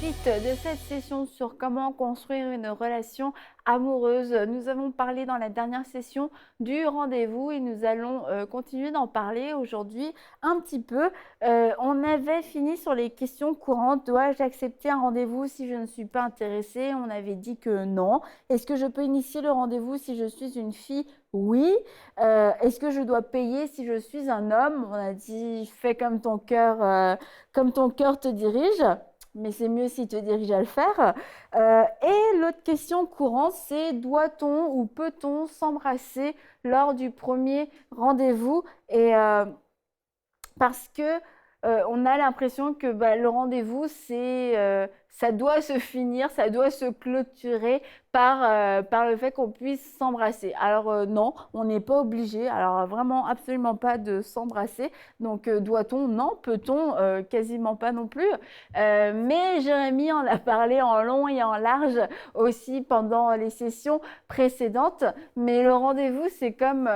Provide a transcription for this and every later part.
suite de cette session sur comment construire une relation amoureuse. Nous avons parlé dans la dernière session du rendez-vous et nous allons continuer d'en parler aujourd'hui un petit peu. On avait fini sur les questions courantes. Dois-je accepter un rendez-vous si je ne suis pas intéressée? On avait dit que non. Est-ce que je peux initier le rendez-vous si je suis une fille? Oui. Est-ce que je dois payer si je suis un homme? On a dit fais comme ton cœur te dirige, mais c'est mieux s'il te dirige à le faire. Et l'autre question courante, c'est doit-on ou peut-on s'embrasser lors du premier rendez-vous? Et parce que on a l'impression que le rendez-vous, ça doit se finir, ça doit se clôturer par le fait qu'on puisse s'embrasser. Alors non, on n'est pas obligé, alors vraiment absolument pas de s'embrasser. Donc doit-on? Non. Peut-on? Quasiment pas non plus. Mais Jérémy en a parlé en long et en large aussi pendant les sessions précédentes. Mais le rendez-vous, c'est comme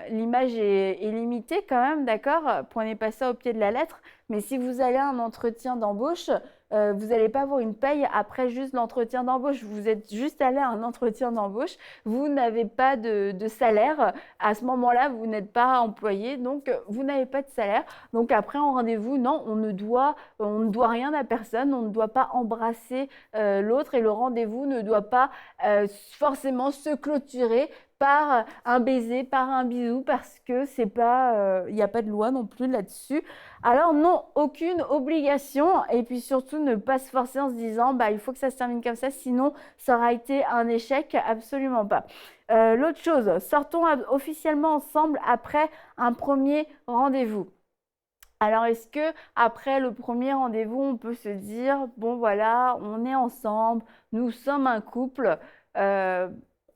l'image est limitée quand même, d'accord? Prenez pas ça au pied de la lettre. Mais si vous allez à un entretien d'embauche, vous n'allez pas avoir une paye après juste l'entretien d'embauche. Vous êtes juste allé à un entretien d'embauche, vous n'avez pas de salaire. À ce moment-là, vous n'êtes pas employé, donc vous n'avez pas de salaire. Donc après, en rendez-vous, non, on ne doit rien à personne, on ne doit pas embrasser l'autre et le rendez-vous ne doit pas forcément se clôturer par un baiser, par un bisou, parce que c'est pas, il n'y a pas de loi non plus là-dessus. Alors non, aucune obligation, et puis surtout ne pas se forcer en se disant il faut que ça se termine comme ça, sinon ça aura été un échec, absolument pas. L'autre chose, sortons officiellement ensemble après un premier rendez-vous. Alors, est-ce que après le premier rendez-vous, on peut se dire, bon voilà, on est ensemble, nous sommes un couple?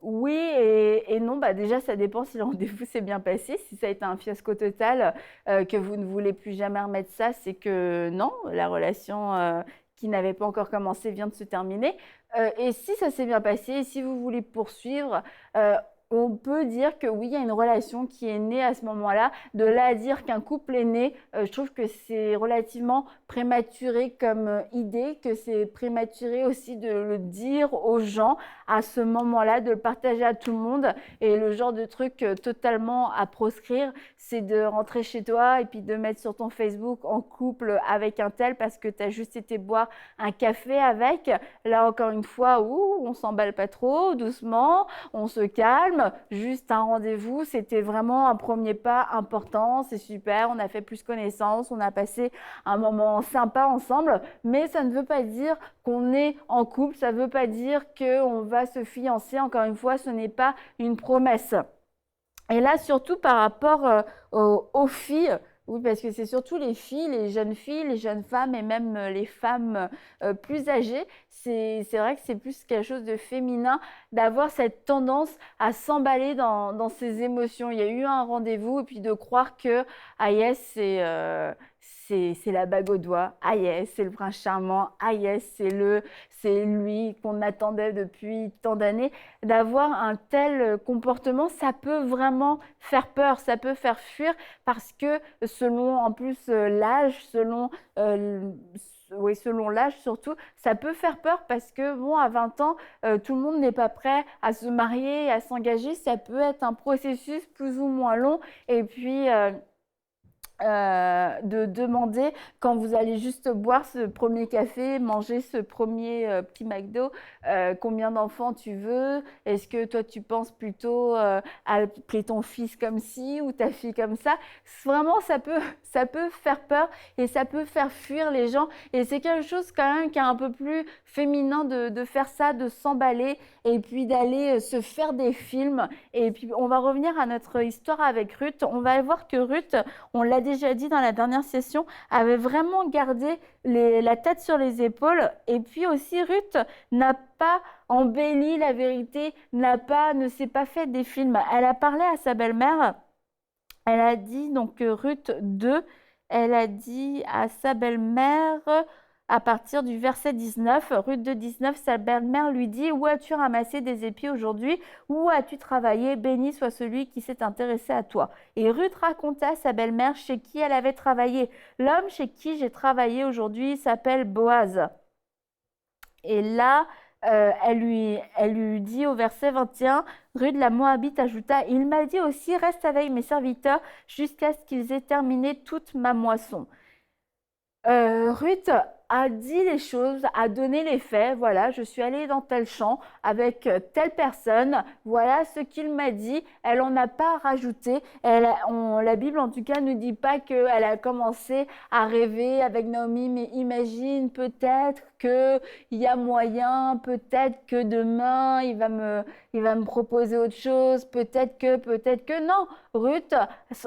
Oui et non, déjà ça dépend si le rendez-vous s'est bien passé. Si ça a été un fiasco total, que vous ne voulez plus jamais remettre ça, c'est que non, la relation qui n'avait pas encore commencé vient de se terminer. Et si ça s'est bien passé, si vous voulez poursuivre, on peut dire que oui, il y a une relation qui est née à ce moment-là. De là à dire qu'un couple est né, je trouve que c'est relativement prématuré comme idée, que c'est prématuré aussi de le dire aux gens à ce moment-là, de le partager à tout le monde. Et le genre de truc totalement à proscrire, c'est de rentrer chez toi et puis de mettre sur ton Facebook en couple avec un tel parce que tu as juste été boire un café avec. Là, encore une fois, on s'emballe pas trop, doucement, on se calme, juste un rendez-vous, c'était vraiment un premier pas important, c'est super, on a fait plus connaissance, on a passé un moment sympa ensemble, mais ça ne veut pas dire qu'on est en couple, ça ne veut pas dire qu'on va se fiancer, encore une fois, ce n'est pas une promesse. Et là, surtout par rapport aux filles, oui, parce que c'est surtout les filles, les jeunes femmes et même les femmes plus âgées, c'est vrai que c'est plus quelque chose de féminin d'avoir cette tendance à s'emballer dans ses émotions. Il y a eu un rendez-vous et puis de croire que, ah yes, c'est la bague au doigt, ah yes, c'est le prince charmant, ah yes, c'est lui qu'on attendait depuis tant d'années. D'avoir un tel comportement, ça peut vraiment faire peur, ça peut faire fuir parce que selon en plus l'âge, selon l'âge surtout, ça peut faire peur parce que bon, à 20 ans, tout le monde n'est pas prêt à se marier et à s'engager. Ça peut être un processus plus ou moins long et puis de demander quand vous allez juste boire ce premier café, manger ce premier petit McDo, combien d'enfants tu veux? Est-ce que toi tu penses plutôt à appeler ton fils comme ci ou ta fille comme ça? Vraiment, ça peut faire peur et ça peut faire fuir les gens. Et c'est quelque chose quand même qui est un peu plus féminin de faire ça, de s'emballer et puis d'aller se faire des films. Et puis on va revenir à notre histoire avec Ruth. On va voir que Ruth, on l'a déjà dit dans la dernière session, avait vraiment gardé la tête sur les épaules. Et puis aussi, Ruth n'a pas embelli la vérité, ne s'est pas fait des films. Elle a parlé à sa belle-mère. Elle a dit, donc Ruth 2, elle a dit à sa belle-mère, à partir du verset 19, Ruth 2, 19, sa belle-mère lui dit, où as-tu ramassé des épis aujourd'hui? Où as-tu travaillé? Béni soit celui qui s'est intéressé à toi. Et Ruth raconta à sa belle-mère chez qui elle avait travaillé. L'homme chez qui j'ai travaillé aujourd'hui s'appelle Boaz. Et là, elle lui dit au verset 21, Ruth la Moabite ajouta, Il m'a dit aussi, reste avec mes serviteurs jusqu'à ce qu'ils aient terminé toute ma moisson. Ruth a dit les choses, a donné les faits. Voilà, je suis allée dans tel champ avec telle personne. Voilà ce qu'il m'a dit. Elle en a pas rajouté. La Bible, en tout cas, ne dit pas qu'elle a commencé à rêver avec Naomi, mais imagine peut-être qu'il y a moyen, peut-être que demain, il va me proposer autre chose. Peut-être que non. Ruth,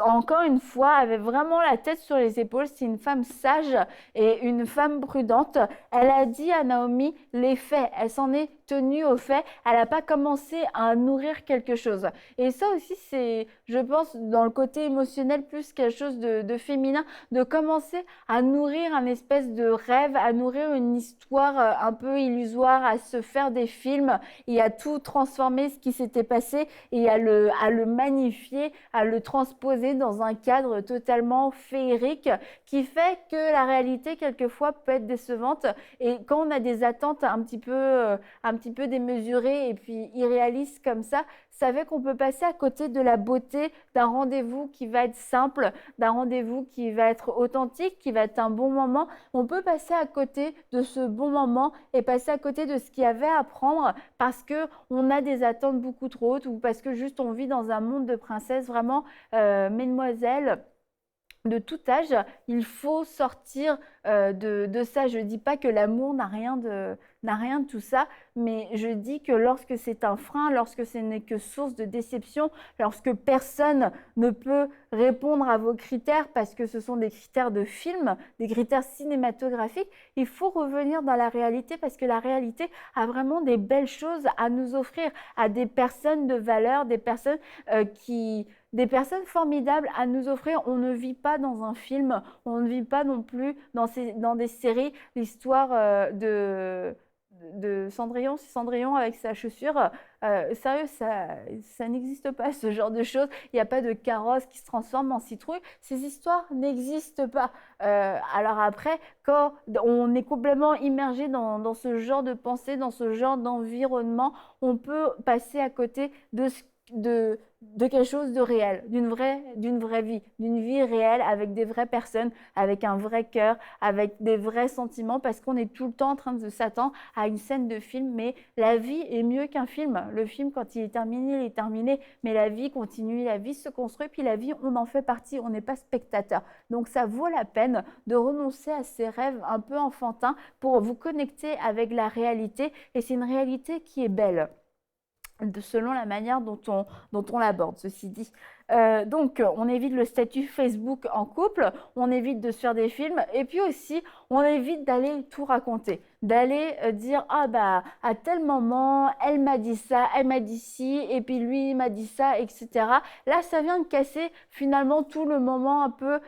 encore une fois, avait vraiment la tête sur les épaules. C'est une femme sage et une femme prudente. Elle a dit à Naomi les faits. Elle s'en est tenue aux faits. Elle n'a pas commencé à nourrir quelque chose. Et ça aussi, c'est, je pense, dans le côté émotionnel, plus quelque chose de féminin, de commencer à nourrir un espèce de rêve, à nourrir une histoire un peu illusoire, à se faire des films et à tout transformer ce qui s'était passé et à le magnifier, à le transposer dans un cadre totalement féerique qui fait que la réalité, quelquefois, peut être décevante. Et quand on a des attentes un petit peu démesurées et puis irréalistes comme ça fait qu'on peut passer à côté de la beauté d'un rendez-vous qui va être simple, d'un rendez-vous qui va être authentique, qui va être un bon moment. On peut passer à côté de ce bon moment et passer à côté de ce qu'il y avait à prendre parce qu'on a des attentes beaucoup trop hautes ou parce que juste on vit dans un monde de princesses. Vraiment, mesdemoiselles, de tout âge, il faut sortir de ça. Je ne dis pas que l'amour n'a rien de tout ça, mais je dis que lorsque c'est un frein, lorsque ce n'est que source de déception, lorsque personne ne peut répondre à vos critères parce que ce sont des critères de film, des critères cinématographiques, il faut revenir dans la réalité parce que la réalité a vraiment des belles choses à nous offrir, à des personnes de valeur, des personnes formidables à nous offrir. On ne vit pas dans un film, on ne vit pas non plus dans des séries. L'histoire de Cendrillon, c'est Cendrillon avec sa chaussure. Sérieux, ça n'existe pas, ce genre de choses. Il n'y a pas de carrosse qui se transforme en citrouille. Ces histoires n'existent pas. Alors après, quand on est complètement immergé dans ce genre de pensée, dans ce genre d'environnement, on peut passer à côté de quelque chose de réel, d'une vraie vie, d'une vie réelle avec des vraies personnes, avec un vrai cœur, avec des vrais sentiments, parce qu'on est tout le temps en train de s'attendre à une scène de film, mais la vie est mieux qu'un film. Le film, quand il est terminé, mais la vie continue, la vie se construit, puis la vie, on en fait partie, on n'est pas spectateur. Donc ça vaut la peine de renoncer à ces rêves un peu enfantins pour vous connecter avec la réalité, et c'est une réalité qui est belle selon la manière dont on l'aborde, ceci dit. Donc, on évite le statut Facebook en couple, on évite de se faire des films, et puis aussi, on évite d'aller tout raconter, d'aller dire, ah bah, à tel moment, elle m'a dit ça, elle m'a dit ci, et puis lui, il m'a dit ça, etc. Là, ça vient de casser finalement tout le moment un peu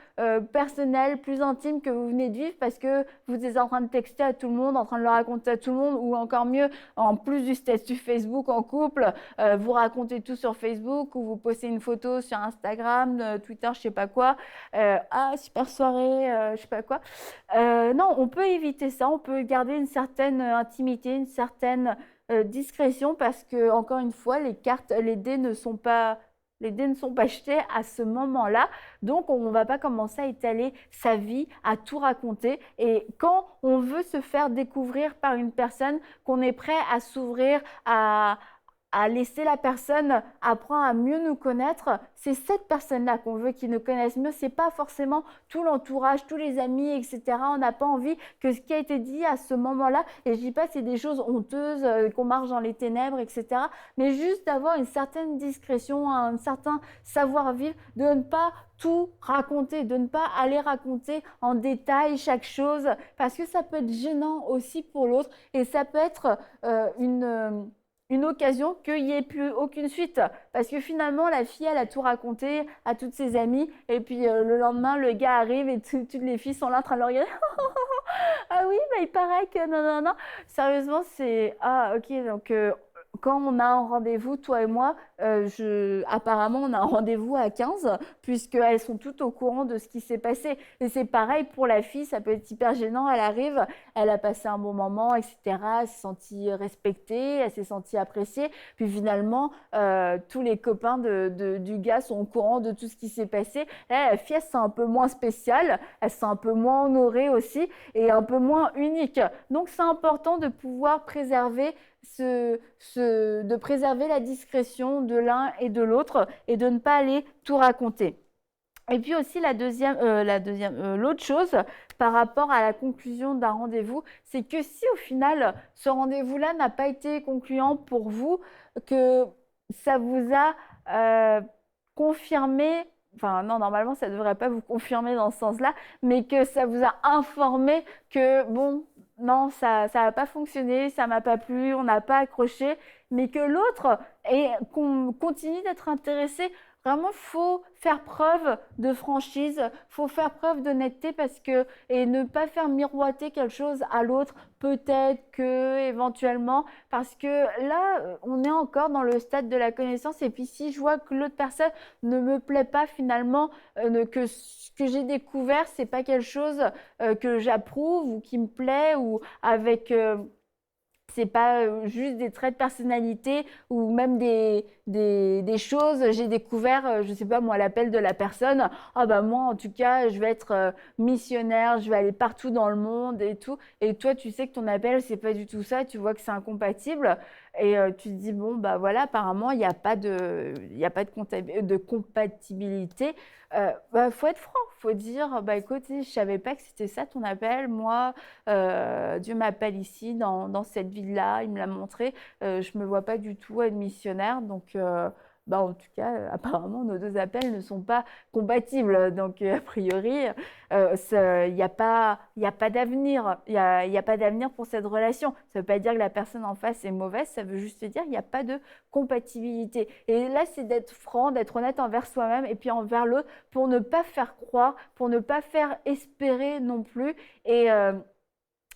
personnel, plus intime que vous venez de vivre, parce que vous êtes en train de texter à tout le monde, en train de le raconter à tout le monde, ou encore mieux, en plus du statut Facebook en couple, vous racontez tout sur Facebook, ou vous postez une photo sur Instagram, Twitter, je sais pas quoi. Ah, super soirée, je sais pas quoi. Non, on peut éviter ça, on peut garder une certaine intimité, une certaine discrétion parce que, encore une fois, les dés ne sont pas jetés à ce moment-là. Donc, on ne va pas commencer à étaler sa vie, à tout raconter. Et quand on veut se faire découvrir par une personne, qu'on est prêt à s'ouvrir, à laisser la personne apprendre à mieux nous connaître, c'est cette personne-là qu'on veut qu'ils nous connaissent mieux. C'est pas forcément tout l'entourage, tous les amis, etc. On n'a pas envie que ce qui a été dit à ce moment-là, et je dis pas que c'est des choses honteuses, qu'on marche dans les ténèbres, etc. Mais juste d'avoir une certaine discrétion, un certain savoir-vivre, de ne pas tout raconter, de ne pas aller raconter en détail chaque chose, parce que ça peut être gênant aussi pour l'autre, et ça peut être une occasion qu'il n'y ait plus aucune suite. Parce que finalement, la fille, elle a tout raconté à toutes ses amies. Et puis le lendemain, le gars arrive et toutes les filles sont là en train de le regarder. Ah oui, bah, il paraît que non, non, non. Sérieusement, c'est... Ah, ok, donc quand on a un rendez-vous, toi et moi, apparemment, on a un rendez-vous à 15, puisqu'elles sont toutes au courant de ce qui s'est passé. Et c'est pareil pour la fille, ça peut être hyper gênant. Elle arrive, elle a passé un bon moment, etc. Elle s'est sentie respectée, elle s'est sentie appréciée. Puis finalement, tous les copains du gars sont au courant de tout ce qui s'est passé. Là, la fille, elle se sent un peu moins spéciale, elle se sent un peu moins honorée aussi et un peu moins unique. Donc, c'est important de pouvoir préserver de préserver la discrétion de l'un et de l'autre et de ne pas aller tout raconter. Et puis aussi l'autre chose par rapport à la conclusion d'un rendez-vous, c'est que si au final ce rendez-vous-là n'a pas été concluant pour vous, que ça vous a confirmé, enfin non, normalement ça ne devrait pas vous confirmer dans ce sens-là, mais que ça vous a informé que bon, non, ça n'a pas fonctionné, ça m'a pas plu, on n'a pas accroché, mais que l'autre qu'on continue d'être intéressé. Vraiment, faut faire preuve de franchise, faut faire preuve d'honnêteté parce que et ne pas faire miroiter quelque chose à l'autre, peut-être que éventuellement, parce que là, on est encore dans le stade de la connaissance. Et puis si je vois que l'autre personne ne me plaît pas finalement, que ce que j'ai découvert, c'est pas quelque chose que j'approuve ou qui me plaît ou avec c'est pas juste des traits de personnalité ou même des choses. J'ai découvert, je sais pas moi, l'appel de la personne. Ah bah moi, en tout cas, je vais être missionnaire, je vais aller partout dans le monde et tout. Et toi, tu sais que ton appel, c'est pas du tout ça. Tu vois que c'est incompatible. Et tu te dis, bon, bah voilà, apparemment, il y a pas de compatibilité. Bah, faut être franc, faut dire, bah écoute, je savais pas que c'était ça ton appel. Moi, Dieu m'appelle ici, dans cette ville-là, il me l'a montré. Je me vois pas du tout être missionnaire, donc bah, en tout cas, apparemment, nos deux appels ne sont pas compatibles. Donc, a priori, il y a pas d'avenir. Il y a pas d'avenir pour cette relation. Ça veut pas dire que la personne en face est mauvaise, ça veut juste dire qu'il n'y a pas de compatibilité. Et là, c'est d'être franc, d'être honnête envers soi-même et puis envers l'autre pour ne pas faire croire, pour ne pas faire espérer non plus. Et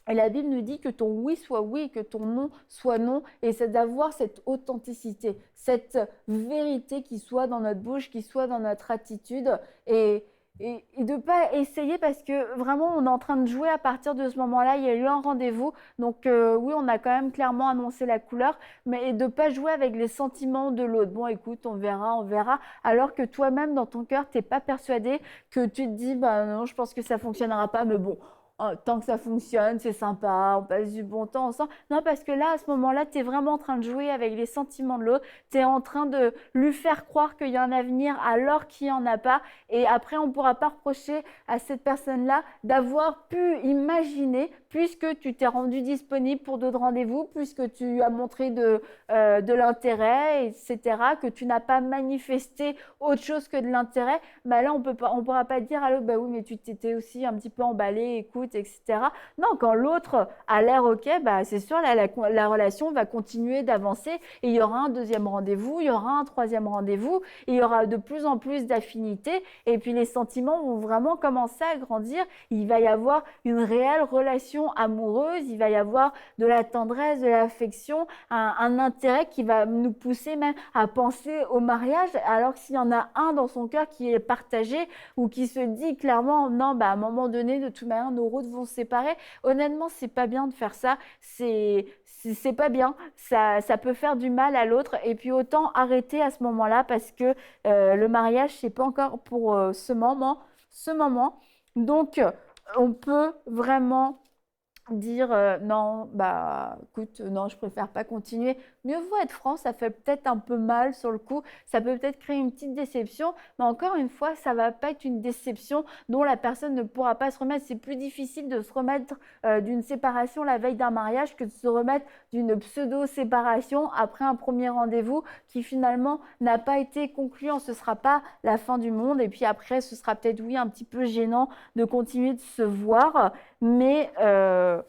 la Bible nous dit que ton oui soit oui, que ton non soit non, et c'est d'avoir cette authenticité, cette vérité qui soit dans notre bouche, qui soit dans notre attitude, et de ne pas essayer parce que vraiment on est en train de jouer à partir de ce moment-là, il y a eu un rendez-vous, donc oui on a quand même clairement annoncé la couleur, mais de ne pas jouer avec les sentiments de l'autre. Bon écoute, on verra, alors que toi-même dans ton cœur, tu n'es pas persuadé, que tu te dis, bah non, je pense que ça ne fonctionnera pas, mais bon. Oh, tant que ça fonctionne, c'est sympa, on passe du bon temps ensemble. Non, parce que là, à ce moment-là, tu es vraiment en train de jouer avec les sentiments de l'autre. Tu es en train de lui faire croire qu'il y a un avenir alors qu'il n'y en a pas. Et après, on ne pourra pas reprocher à cette personne-là d'avoir pu imaginer, puisque tu t'es rendu disponible pour d'autres rendez-vous, puisque tu as montré de l'intérêt, etc., que tu n'as pas manifesté autre chose que de l'intérêt. Bah là, on pourra pas dire à l'autre, bah oui, mais tu t'étais aussi un petit peu emballé, écoute, etc. Non, quand l'autre a l'air OK, bah c'est sûr, là, la relation va continuer d'avancer et il y aura un deuxième rendez-vous, il y aura un troisième rendez-vous, il y aura de plus en plus d'affinités et puis les sentiments vont vraiment commencer à grandir. Il va y avoir une réelle relation amoureuse, il va y avoir de la tendresse, de l'affection, un intérêt qui va nous pousser même à penser au mariage, alors que s'il y en a un dans son cœur qui est partagé ou qui se dit clairement, non, bah, à un moment donné, de toute manière, nos routes vont se séparer. Honnêtement, c'est pas bien de faire ça. C'est pas bien. Ça peut faire du mal à l'autre. Et puis autant arrêter à ce moment-là parce que le mariage, c'est pas encore pour ce moment. Ce moment. Donc, on peut vraiment dire non, bah écoute, non, je préfère pas continuer. Mieux vaut être franc, ça fait peut-être un peu mal sur le coup, ça peut peut-être créer une petite déception, mais encore une fois, ça va pas être une déception dont la personne ne pourra pas se remettre. C'est plus difficile de se remettre d'une séparation la veille d'un mariage que de se remettre d'une pseudo-séparation après un premier rendez-vous qui finalement n'a pas été concluant. Ce sera pas la fin du monde et puis après, ce sera peut-être oui un petit peu gênant de continuer de se voir, mais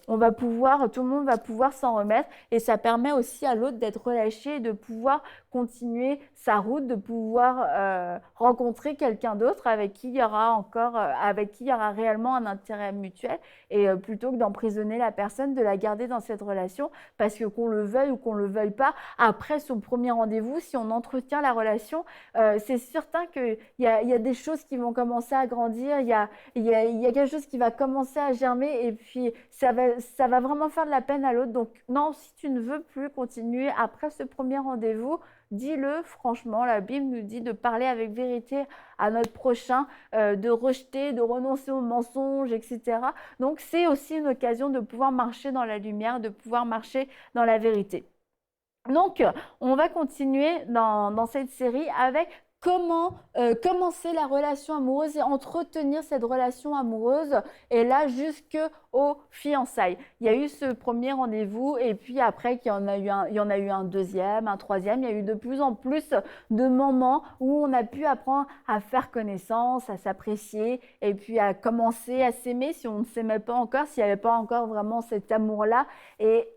tout le monde va pouvoir s'en remettre et ça permet aussi à l'autre d'être relâché, de pouvoir continuer sa route, de pouvoir rencontrer quelqu'un d'autre avec qui il y aura avec qui il y aura réellement un intérêt mutuel et plutôt que d'emprisonner la personne, de la garder dans cette relation parce que qu'on le veuille ou qu'on le veuille pas, après son premier rendez-vous, si on entretient la relation, c'est certain qu'il y a des choses qui vont commencer à grandir, il y a quelque chose qui va commencer à germer et puis ça va vraiment faire de la peine à l'autre. Donc non, si tu ne veux plus continuer après ce premier rendez-vous, dis-le franchement. La Bible nous dit de parler avec vérité à notre prochain, de rejeter, de renoncer aux mensonges, etc. Donc c'est aussi une occasion de pouvoir marcher dans la lumière, de pouvoir marcher dans la vérité. Donc, on va continuer dans cette série avec comment commencer la relation amoureuse et entretenir cette relation amoureuse et là jusqu'aux fiançailles. Il y a eu ce premier rendez-vous et puis après il y en a eu un deuxième, un troisième. Il y a eu de plus en plus de moments où on a pu apprendre à faire connaissance, à s'apprécier et puis à commencer à s'aimer si on ne s'aimait pas encore, s'il n'y avait pas encore vraiment cet amour-là. Et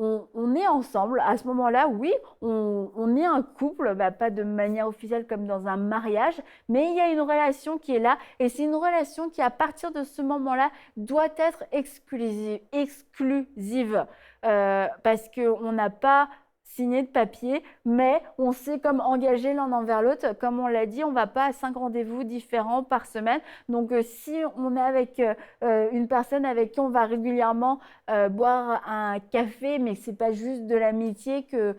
on est ensemble. À ce moment-là, oui, on est un couple, pas de manière officielle comme dans un mariage, mais il y a une relation qui est là et c'est une relation qui, à partir de ce moment-là, doit être exclusive parce qu'on n'a pas signé de papier, mais on s'est comme engagé l'un envers l'autre. Comme on l'a dit, on ne va pas à 5 rendez-vous différents par semaine. Donc, si on est avec une personne avec qui on va régulièrement boire un café, mais que ce n'est pas juste de l'amitié, que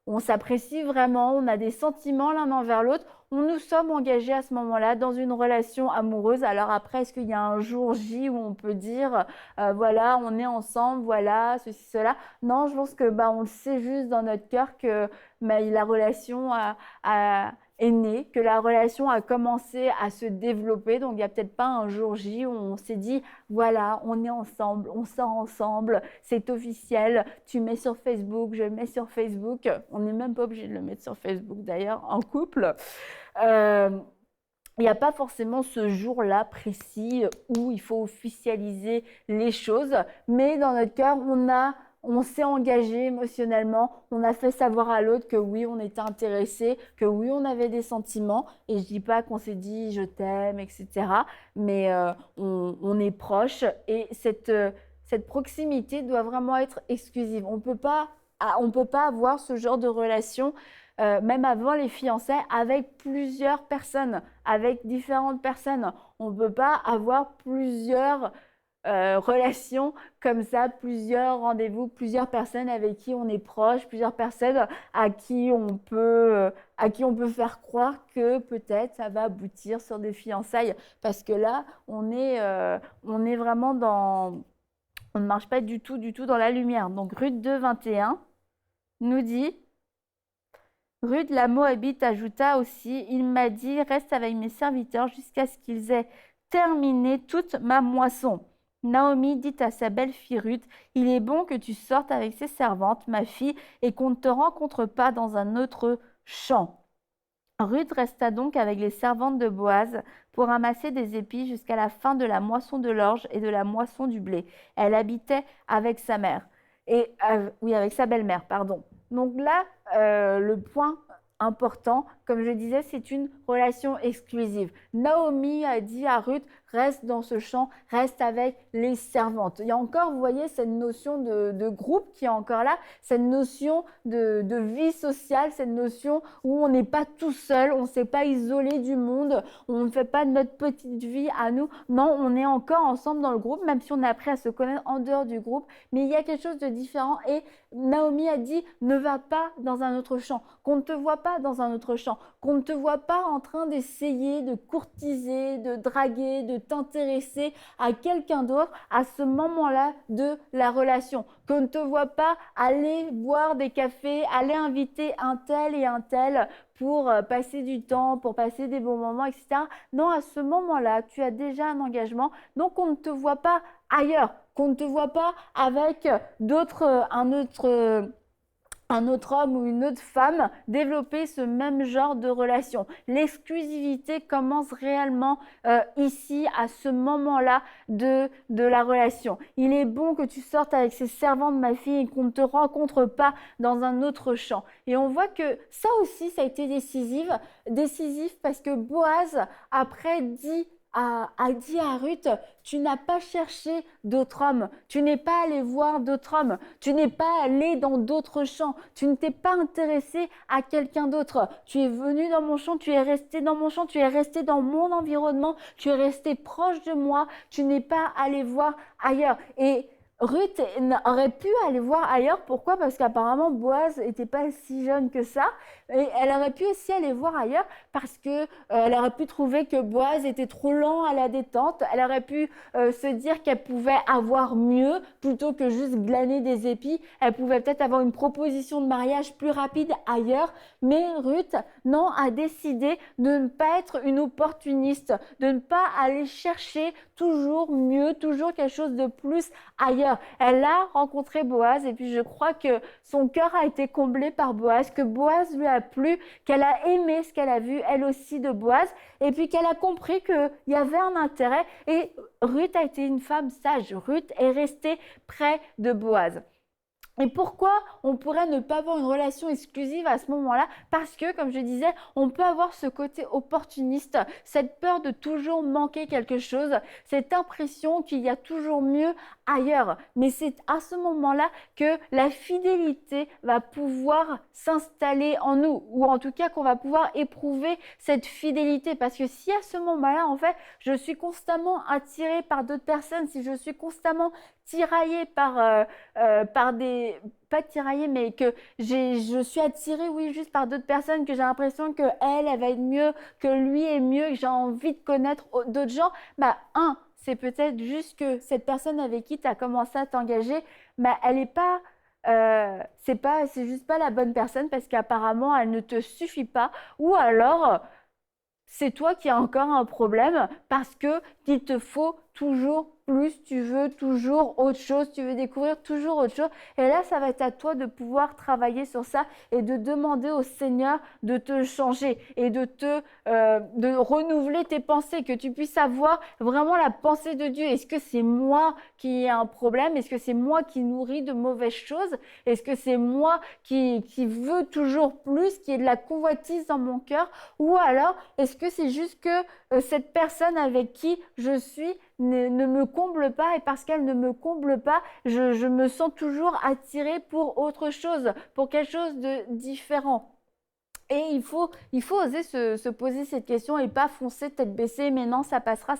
on s'apprécie vraiment, on a des sentiments l'un envers l'autre, on nous sommes engagés à ce moment-là dans une relation amoureuse. Alors après, est-ce qu'il y a un jour J où on peut dire, voilà, on est ensemble, voilà, ceci, cela? Non, je pense que on le sait juste dans notre cœur que la relation est née, que la relation a commencé à se développer. Donc, il n'y a peut-être pas un jour J où on s'est dit, voilà, on est ensemble, on sort ensemble, c'est officiel, tu mets sur Facebook, je mets sur Facebook. On n'est même pas obligé de le mettre sur Facebook d'ailleurs, en couple. Il n'y a pas forcément ce jour-là précis où il faut officialiser les choses, mais dans notre cœur, on s'est engagé émotionnellement, on a fait savoir à l'autre que oui, on était intéressé, que oui, on avait des sentiments. Et je ne dis pas qu'on s'est dit je t'aime, etc. Mais on est proche et cette proximité doit vraiment être exclusive. On peut pas avoir ce genre de relation même avant les fiançailles, avec plusieurs personnes, avec différentes personnes. On ne peut pas avoir plusieurs relations comme ça, plusieurs rendez-vous, plusieurs personnes avec qui on est proche, plusieurs personnes à qui on peut faire croire que peut-être ça va aboutir sur des fiançailles. Parce que là, on est vraiment on ne marche pas du tout dans la lumière. Donc, Ruth 2, 21 nous dit... Ruth la Moabite ajouta aussi, il m'a dit, reste avec mes serviteurs jusqu'à ce qu'ils aient terminé toute ma moisson. Naomi dit à sa belle-fille Ruth, il est bon que tu sortes avec ses servantes, ma fille, et qu'on ne te rencontre pas dans un autre champ. Ruth resta donc avec les servantes de Boaz pour ramasser des épis jusqu'à la fin de la moisson de l'orge et de la moisson du blé. Elle habitait avec sa mère. Avec sa belle-mère, pardon. Donc là, le point important, comme je disais, c'est une relation exclusive. Naomi a dit à Ruth, reste dans ce champ, reste avec les servantes. Il y a encore, vous voyez, cette notion de groupe qui est encore là, cette notion de vie sociale, cette notion où on n'est pas tout seul, on ne s'est pas isolé du monde, on ne fait pas notre petite vie à nous. Non, on est encore ensemble dans le groupe, même si on a appris à se connaître en dehors du groupe, mais il y a quelque chose de différent et Naomi a dit, ne va pas dans un autre champ, qu'on ne te voit pas dans un autre champ, qu'on ne te voit pas en train d'essayer de courtiser, de draguer, de t'intéresser à quelqu'un d'autre à ce moment-là de la relation, qu'on ne te voit pas aller boire des cafés, aller inviter un tel et un tel pour passer du temps, pour passer des bons moments, etc. Non, à ce moment-là, tu as déjà un engagement, donc on ne te voit pas ailleurs, qu'on ne te voit pas avec un autre un autre homme ou une autre femme développer ce même genre de relation. L'exclusivité commence réellement ici, à ce moment-là de la relation. Il est bon que tu sortes avec ces servantes, ma fille, et qu'on ne te rencontre pas dans un autre champ. Et on voit que ça aussi, ça a été décisif parce que Boaz, après, a dit à Ruth, tu n'as pas cherché d'autres hommes, tu n'es pas allé voir d'autres hommes, tu n'es pas allé dans d'autres champs, tu ne t'es pas intéressé à quelqu'un d'autre, tu es venu dans mon champ, tu es resté dans mon champ, tu es resté dans mon environnement, tu es resté proche de moi, tu n'es pas allé voir ailleurs. Et Ruth aurait pu aller voir ailleurs. Pourquoi? Parce qu'apparemment Boaz n'était pas si jeune que ça. Et elle aurait pu aussi aller voir ailleurs parce que elle aurait pu trouver que Boaz était trop lent à la détente. Elle aurait pu se dire qu'elle pouvait avoir mieux plutôt que juste glaner des épis. Elle pouvait peut-être avoir une proposition de mariage plus rapide ailleurs. Mais Ruth, non, a décidé de ne pas être une opportuniste, de ne pas aller chercher toujours mieux, toujours quelque chose de plus ailleurs. Elle a rencontré Boaz et puis je crois que son cœur a été comblé par Boaz, que Boaz lui a plu, qu'elle a aimé ce qu'elle a vu elle aussi de Boaz et puis qu'elle a compris qu'il y avait un intérêt et Ruth a été une femme sage. Ruth est restée près de Boaz. Et pourquoi on pourrait ne pas avoir une relation exclusive à ce moment-là? Parce que, comme je disais, on peut avoir ce côté opportuniste, cette peur de toujours manquer quelque chose, cette impression qu'il y a toujours mieux ailleurs. Mais c'est à ce moment-là que la fidélité va pouvoir s'installer en nous, ou en tout cas qu'on va pouvoir éprouver cette fidélité. Parce que si à ce moment-là, en fait, je suis constamment attirée par d'autres personnes, si je suis constamment tiraillée par des, pas tiraillée, mais que je suis attirée, oui, juste par d'autres personnes, que j'ai l'impression que elle va être mieux, que lui est mieux, que j'ai envie de connaître d'autres gens, bah, c'est peut-être juste que cette personne avec qui tu as commencé à t'engager, bah, elle n'est pas, c'est juste pas la bonne personne parce qu'apparemment elle ne te suffit pas, ou alors c'est toi qui as encore un problème parce que il te faut toujours plus, tu veux toujours autre chose, tu veux découvrir toujours autre chose. Et là, ça va être à toi de pouvoir travailler sur ça et de demander au Seigneur de te changer et de renouveler tes pensées, que tu puisses avoir vraiment la pensée de Dieu. Est-ce que c'est moi qui ai un problème? Est-ce que c'est moi qui nourris de mauvaises choses? Est-ce que c'est moi qui veux toujours plus, qui ai de la convoitise dans mon cœur? Ou alors, est-ce que c'est juste que cette personne avec qui je suis ne me comble pas et parce qu'elle ne me comble pas, je me sens toujours attirée pour autre chose, pour quelque chose de différent. Et il faut oser se poser cette question et pas foncer tête baissée, mais non, ça passera,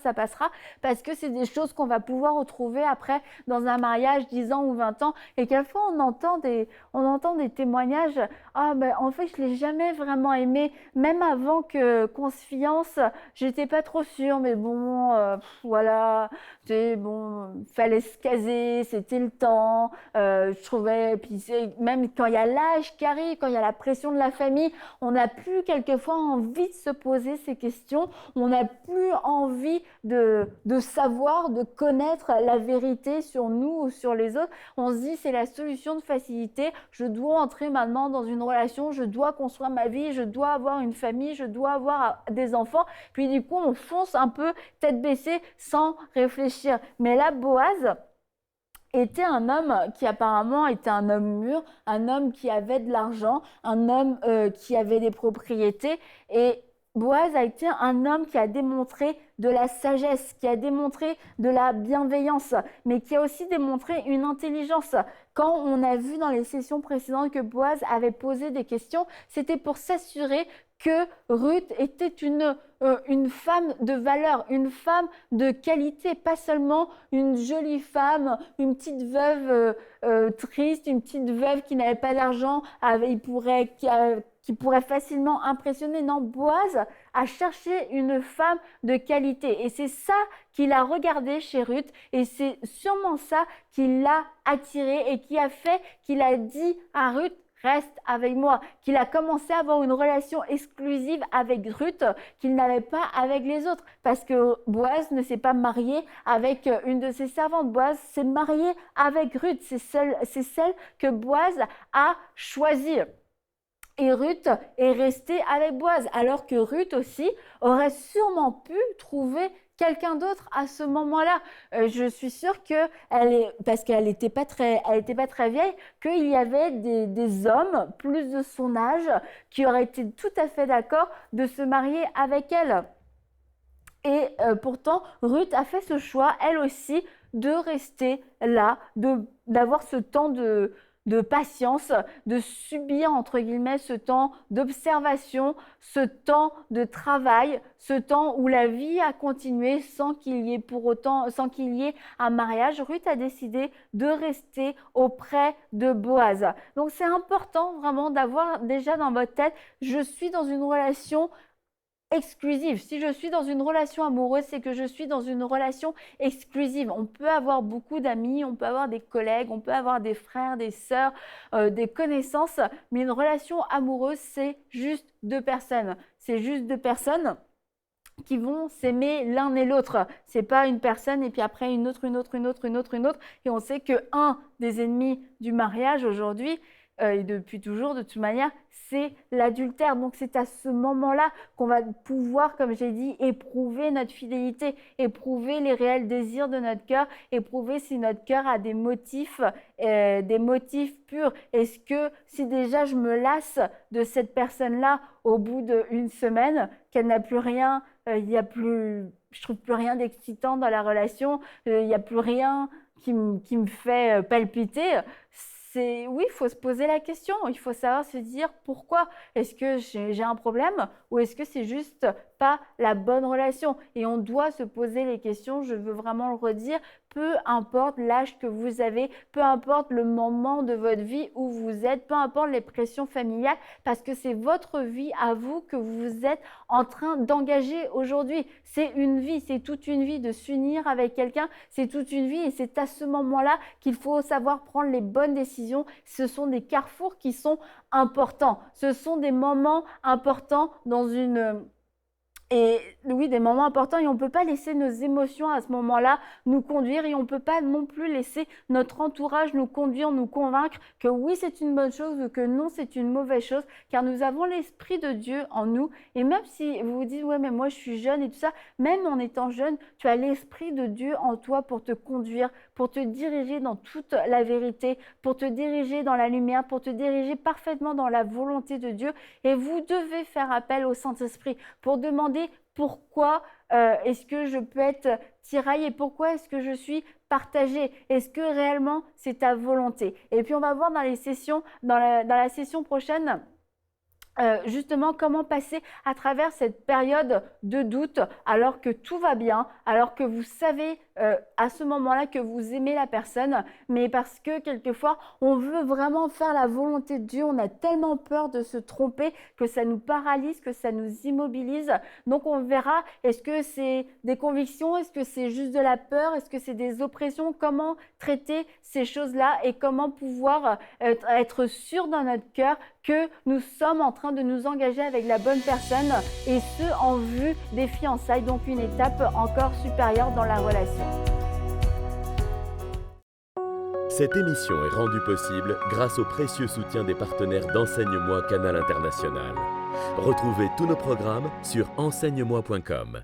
parce que c'est des choses qu'on va pouvoir retrouver après dans un mariage 10 ans ou 20 ans. Et quelquefois, on entend des témoignages, ah ben en fait, je l'ai jamais vraiment aimé, même avant qu'on se fiance, j'étais pas trop sûre, mais bon, voilà, c'est bon, fallait se caser, c'était le temps, je trouvais, puis même quand il y a l'âge qui arrive, quand il y a la pression de la famille, on n'a plus quelquefois envie de se poser ces questions, on n'a plus envie de savoir, de connaître la vérité sur nous ou sur les autres. On se dit c'est la solution de facilité, je dois entrer maintenant dans une relation, je dois construire ma vie, je dois avoir une famille, je dois avoir des enfants. Puis du coup on fonce un peu tête baissée sans réfléchir. Mais là Boaz était un homme qui apparemment était un homme mûr, un homme qui avait de l'argent, un homme qui avait des propriétés. Et Boaz a été un homme qui a démontré de la sagesse, qui a démontré de la bienveillance, mais qui a aussi démontré une intelligence. Quand on a vu dans les sessions précédentes que Boaz avait posé des questions, c'était pour s'assurer que Ruth était une femme de valeur, une femme de qualité, pas seulement une jolie femme, une petite veuve triste, une petite veuve qui n'avait pas d'argent, qui pourrait facilement impressionner. Non, Boaz a cherché une femme de qualité et c'est ça qu'il a regardé chez Ruth et c'est sûrement ça qui l'a attiré et qui a fait qu'il a dit à Ruth, reste avec moi, qu'il a commencé à avoir une relation exclusive avec Ruth qu'il n'avait pas avec les autres. Parce que Boaz ne s'est pas marié avec une de ses servantes. Boaz s'est marié avec Ruth. C'est celle que Boaz a choisie. Et Ruth est restée avec Boaz, alors que Ruth aussi aurait sûrement pu trouver quelqu'un d'autre à ce moment-là. Je suis sûre parce qu'elle n'était pas très vieille, qu'il y avait des hommes plus de son âge qui auraient été tout à fait d'accord de se marier avec elle. Et pourtant, Ruth a fait ce choix, elle aussi, de rester là, d'avoir ce temps de patience, de subir, entre guillemets, ce temps d'observation, ce temps de travail, ce temps où la vie a continué sans qu'il y ait un mariage. Ruth a décidé de rester auprès de Boaz. Donc c'est important vraiment d'avoir déjà dans votre tête, je suis dans une relation exclusive. Si je suis dans une relation amoureuse, c'est que je suis dans une relation exclusive. On peut avoir beaucoup d'amis, on peut avoir des collègues, on peut avoir des frères, des sœurs, des connaissances, mais une relation amoureuse, c'est juste deux personnes. C'est juste deux personnes qui vont s'aimer l'un et l'autre. C'est pas une personne et puis après une autre. Et on sait que un des ennemis du mariage aujourd'hui, et depuis toujours de toute manière, c'est l'adultère. Donc c'est à ce moment-là qu'on va pouvoir, comme j'ai dit, éprouver notre fidélité, éprouver les réels désirs de notre cœur, éprouver si notre cœur a des motifs purs. Est-ce que si déjà je me lasse de cette personne-là au bout d'une semaine, qu'elle n'a plus rien, je trouve plus rien d'excitant dans la relation, il n'y a plus rien qui me fait palpiter, oui, il faut se poser la question, il faut savoir se dire pourquoi est-ce que j'ai un problème ou est-ce que c'est juste pas la bonne relation. Et on doit se poser les questions, je veux vraiment le redire, peu importe l'âge que vous avez, peu importe le moment de votre vie où vous êtes, peu importe les pressions familiales, parce que c'est votre vie à vous que vous êtes en train d'engager aujourd'hui. C'est une vie, c'est toute une vie de s'unir avec quelqu'un, c'est toute une vie et c'est à ce moment-là qu'il faut savoir prendre les bonnes décisions. Ce sont des carrefours qui sont importants. Ce sont des moments importants des moments importants et on ne peut pas laisser nos émotions à ce moment-là nous conduire et on ne peut pas non plus laisser notre entourage nous conduire, nous convaincre que oui c'est une bonne chose ou que non c'est une mauvaise chose car nous avons l'Esprit de Dieu en nous et même si vous vous dites ouais mais moi je suis jeune et tout ça, même en étant jeune, tu as l'Esprit de Dieu en toi pour te conduire, pour te diriger dans toute la vérité, pour te diriger dans la lumière, pour te diriger parfaitement dans la volonté de Dieu et vous devez faire appel au Saint-Esprit pour demander pourquoi est-ce que je peux être tiraillée, pourquoi est-ce que je suis partagée, est-ce que réellement c'est ta volonté. Et puis on va voir dans la session prochaine justement comment passer à travers cette période de doute alors que tout va bien, alors que vous savez à ce moment-là que vous aimez la personne, mais parce que quelquefois on veut vraiment faire la volonté de Dieu, on a tellement peur de se tromper que ça nous paralyse, que ça nous immobilise. Donc on verra, est-ce que c'est des convictions, est-ce que c'est juste de la peur, est-ce que c'est des oppressions, comment traiter ces choses-là et comment pouvoir être sûr dans notre cœur que nous sommes en train de nous engager avec la bonne personne et ce en vue des fiançailles, donc une étape encore supérieure dans la relation. Cette émission est rendue possible grâce au précieux soutien des partenaires d'Enseigne-moi Canal International. Retrouvez tous nos programmes sur enseigne-moi.com.